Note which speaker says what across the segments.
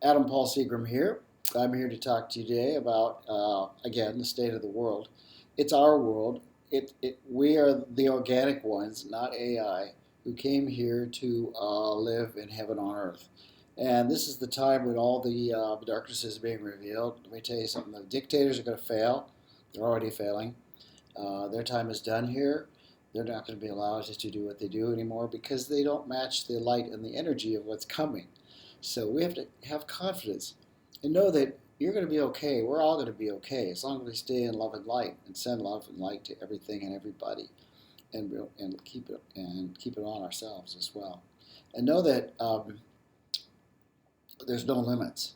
Speaker 1: Adam Paul Seagram here. I'm here to talk to you today about, again, the state of the world. It's our world. We are the organic ones, not AI, who came here to live in heaven on earth. And this is the time when all the darkness is being revealed. Let me tell you something. The dictators are going to fail. They're already failing. Their time is done here. They're not going to be allowed to do what they do anymore because they don't match the light and the energy of what's coming. So we have to have confidence and know that you're going to be okay. We're all going to be okay as long as we stay in love and light and send love and light to everything and everybody, and keep it on ourselves as well. And know that there's no limits.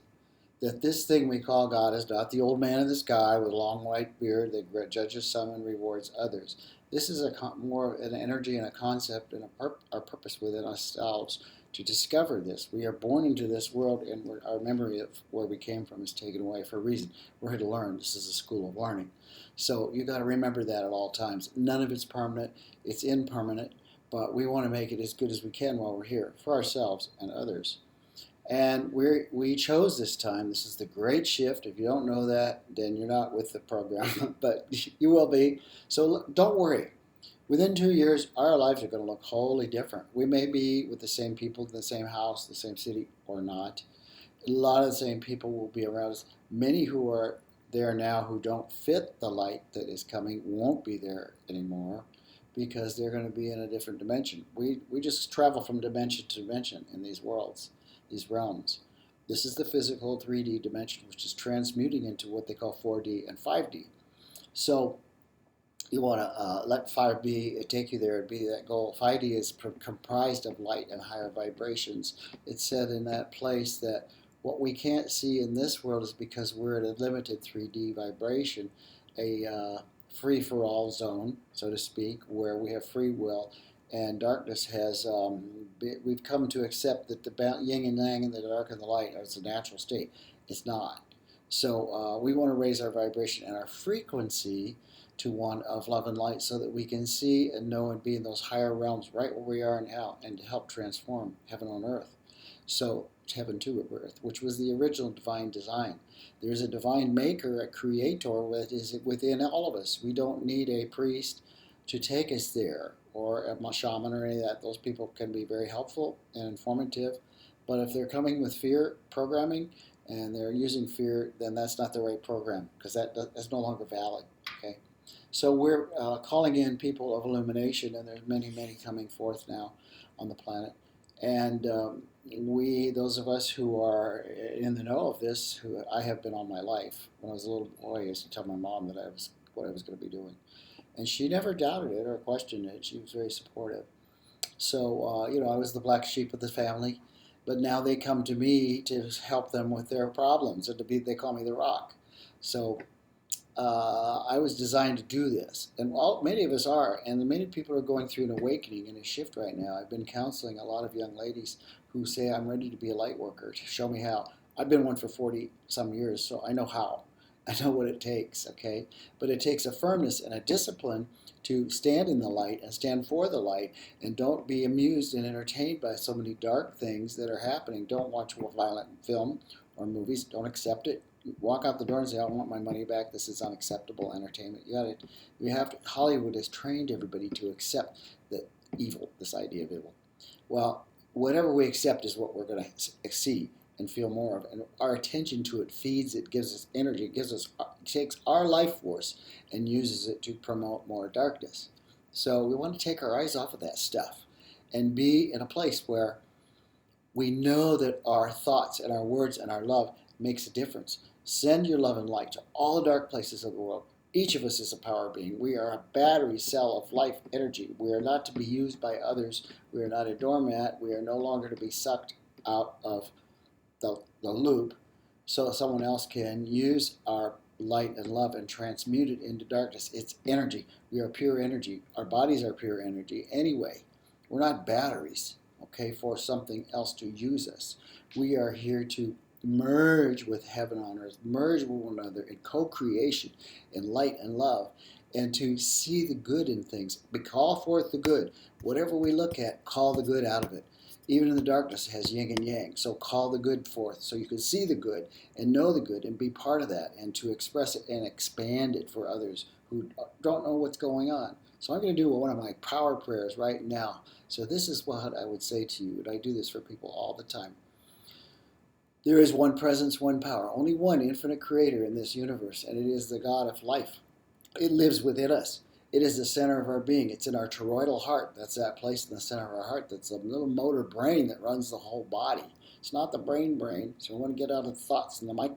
Speaker 1: That this thing we call God is not the old man in the sky with a long white beard that judges some and rewards others. This is more an energy and a concept and our purpose within ourselves to discover this. We are born into this world, and our memory of where we came from is taken away for a reason. We're here to learn. This is a school of learning. So you got to remember that at all times. None of it's permanent. It's impermanent, but we want to make it as good as we can while we're here for ourselves and others. And we chose this time. This is the great shift. If you don't know that, then you're not with the program, but you will be. So don't worry. Within 2 years, our lives are going to look wholly different. We may be with the same people in the same house, the same city, or not. A lot of the same people will be around us. Many who are there now who don't fit the light that is coming won't be there anymore because they're going to be in a different dimension. We just travel from dimension to dimension in these worlds, these realms. This is the physical 3D dimension, which is transmuting into what they call 4D and 5D. So you want to let 5D take you there and be that goal. 5D is comprised of light and higher vibrations. It's said in that place that what we can't see in this world is because we're at a limited 3D vibration, a free-for-all zone, so to speak, where we have free will. And darkness has, we've come to accept that the yin and yang and the dark and the light is a natural state. It's not. So we want to raise our vibration and our frequency to one of love and light so that we can see and know and be in those higher realms right where we are now and to help transform heaven on earth. So heaven to earth, which was the original divine design. There's a divine maker, a creator that is within all of us. We don't need a priest to take us there or a shaman or any of that. Those people can be very helpful and informative. But if they're coming with fear programming and they're using fear, then that's not the right program because that's no longer valid. Okay. So we're calling in people of illumination, and there's many, many coming forth now on the planet. And those of us who are in the know of this, who I have been all my life. When I was a little boy, I used to tell my mom that what I was going to be doing, and she never doubted it or questioned it. She was very supportive. So I was the black sheep of the family, but now they come to me to help them with their problems, and they call me the Rock. So I was designed to do this, and many of us are, and many people are going through an awakening and a shift right now. I've been counseling a lot of young ladies who say, I'm ready to be a light worker. Show me how. I've been one for 40 some years, so I know how. I know what it takes, okay? But it takes a firmness and a discipline to stand in the light and stand for the light, and don't be amused and entertained by so many dark things that are happening. Don't watch a violent film or movies. Don't accept it. Walk out the door and say, I want my money back. This is unacceptable entertainment. Hollywood has trained everybody to accept the evil, this idea of evil. Well, whatever we accept is what we're going to see and feel more of. And our attention to it feeds it, gives us energy, takes our life force and uses it to promote more darkness. So we want to take our eyes off of that stuff and be in a place where we know that our thoughts and our words and our love makes a difference. Send your love and light to all the dark places of the world. Each of us is a power being. We are a battery cell of life energy. We are not to be used by others. We are not a doormat. We are no longer to be sucked out of the loop so someone else can use our light and love and transmute it into darkness. It's energy. We are pure energy. Our bodies are pure energy anyway. We're not batteries, okay, for something else to use us. We are here to merge with heaven on earth, merge with one another in co-creation, in light and love, and to see the good in things. We call forth the good. Whatever we look at, call the good out of it. Even in the darkness, it has yin and yang. So call the good forth so you can see the good and know the good and be part of that and to express it and expand it for others who don't know what's going on. So I'm going to do one of my power prayers right now. So this is what I would say to you, and I do this for people all the time. There is one presence, one power, only one infinite creator in this universe, and it is the God of life. It lives within us. It is the center of our being. It's in our toroidal heart. That's that place in the center of our heart. That's a little motor brain that runs the whole body. It's not the brain. So we want to get out of thoughts and I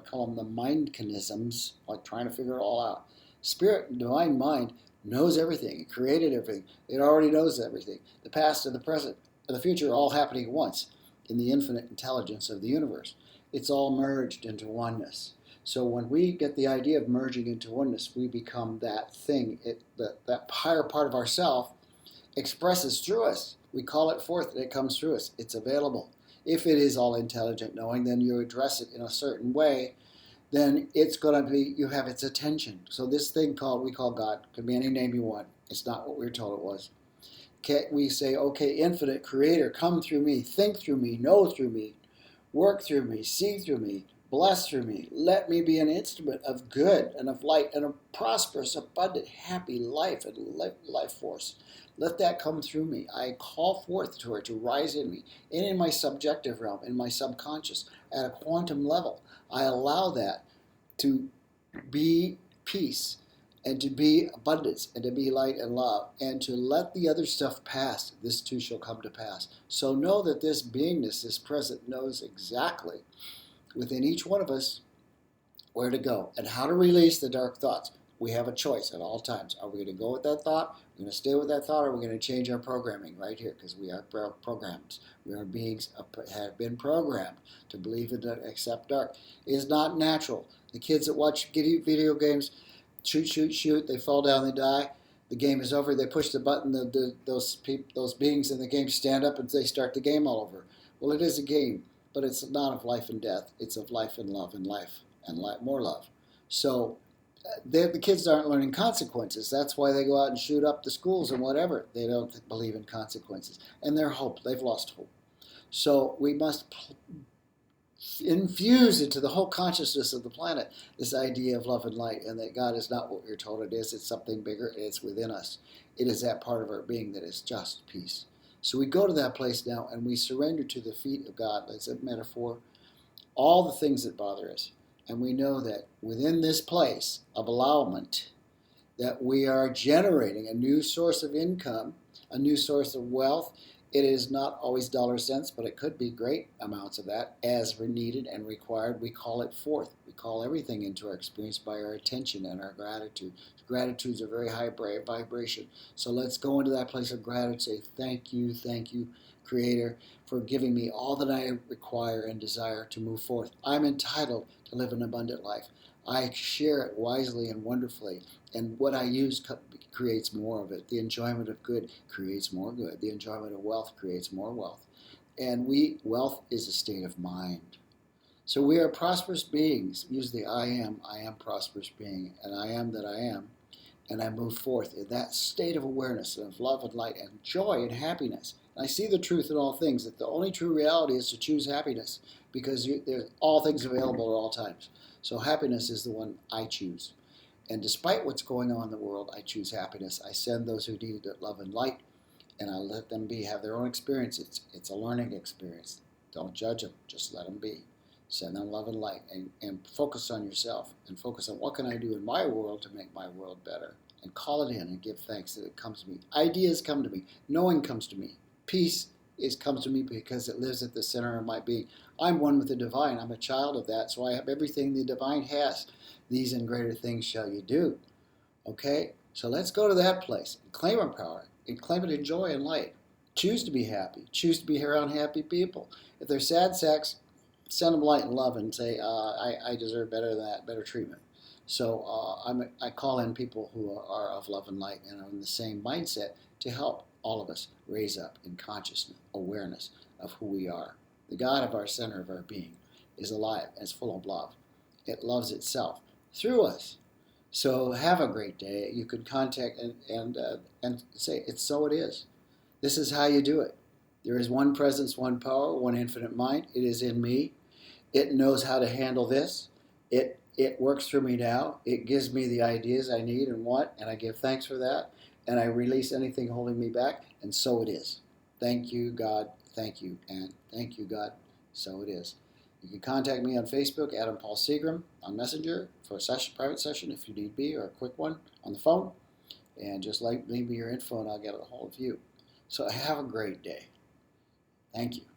Speaker 1: call them the mindkinisms, like trying to figure it all out. Spirit, divine mind, knows everything. It created everything. It already knows everything. The past and the present and the future are all happening at once in the infinite intelligence of the universe. It's all merged into oneness. So when we get the idea of merging into oneness, we become that thing. That higher part of ourself expresses through us. We call it forth, and it comes through us. It's available. If it is all intelligent knowing, then you address it in a certain way, then it's going to be, you have its attention. So this thing we call God, could be any name you want. It's not what we were told it was. We say, okay, infinite creator, come through me, think through me, know through me, work through me, see through me, bless through me. Let me be an instrument of good and of light and of prosperous, abundant, happy life and life force. Let that come through me. I call forth to it to rise in me and in my subjective realm, in my subconscious, at a quantum level. I allow that to be peace and to be abundance and to be light and love and to let the other stuff pass. This too shall come to pass. So know that this beingness, this present, knows exactly within each one of us where to go and how to release the dark thoughts. We have a choice at all times. Are we going to go with that thought? We're going to stay with that thought, or are we going to change our programming right here? Because we are programmed. We are beings have been programmed to believe and accept dark. It is not natural. The kids that watch video games, shoot, they fall down, they die. The game is over. They push the button. Those beings in the game stand up and they start the game all over. Well, it is a game, but it's not of life and death. It's of life and love and life and more love. So the kids aren't learning consequences. That's why they go out and shoot up the schools and whatever. They don't believe in consequences. And their hope, they've lost hope. So we must infuse into the whole consciousness of the planet this idea of love and light, and that God is not what we're told it is. It's something bigger. It's within us. It is that part of our being that is just peace. So we go to that place now and we surrender to the feet of God. That's a metaphor. All the things that bother us. And we know that within this place of allowment, that we are generating a new source of income, a new source of wealth. It is not always dollar cents, but it could be great amounts of that as needed and required. We call it forth. We call everything into our experience by our attention and our gratitude. Gratitude is a very high vibration. So let's go into that place of gratitude. Say, thank you, Creator, for giving me all that I require and desire to move forth. I'm entitled to live an abundant life. I share it wisely and wonderfully, and what I use creates more of it. The enjoyment of good creates more good. The enjoyment of wealth creates more wealth. And wealth is a state of mind. So we are prosperous beings. Use the I am prosperous being, and I am that I am. And I move forth in that state of awareness and of love and light and joy and happiness. And I see the truth in all things, that the only true reality is to choose happiness, because there's all things available at all times. So happiness is the one I choose. And despite what's going on in the world, I choose happiness. I send those who need love and light, and I let them have their own experience. It's a learning experience. Don't judge them. Just let them be. Send them love and light, and focus on yourself, and focus on what can I do in my world to make my world better, and call it in and give thanks that it comes to me. Ideas come to me. Knowing comes to me. Peace comes to me because it lives at the center of my being. I'm one with the divine. I'm a child of that, so I have everything the divine has. These and greater things shall you do. Okay? So let's go to that place and claim our power and claim it in joy and light. Choose to be happy. Choose to be around happy people. If they're sad sacks, send them light and love and say, I deserve better than that, better treatment. So I call in people who are of love and light and are in the same mindset to help all of us raise up in consciousness, awareness of who we are. The God of our center of our being is alive and is full of love. It loves itself through us. So have a great day. You could contact and say, it's so it is. This is how you do it. There is one presence, one power, one infinite mind. It is in me. It knows how to handle this. It works through me now. It gives me the ideas I need and want, and I give thanks for that. And I release anything holding me back, and so it is. Thank you, God. Thank you, and thank you, God. So it is. You can contact me on Facebook, Adam Paul Seagram, on Messenger for a private session if you need be, or a quick one on the phone. And just leave me your info, and I'll get a hold of you. So have a great day. Thank you.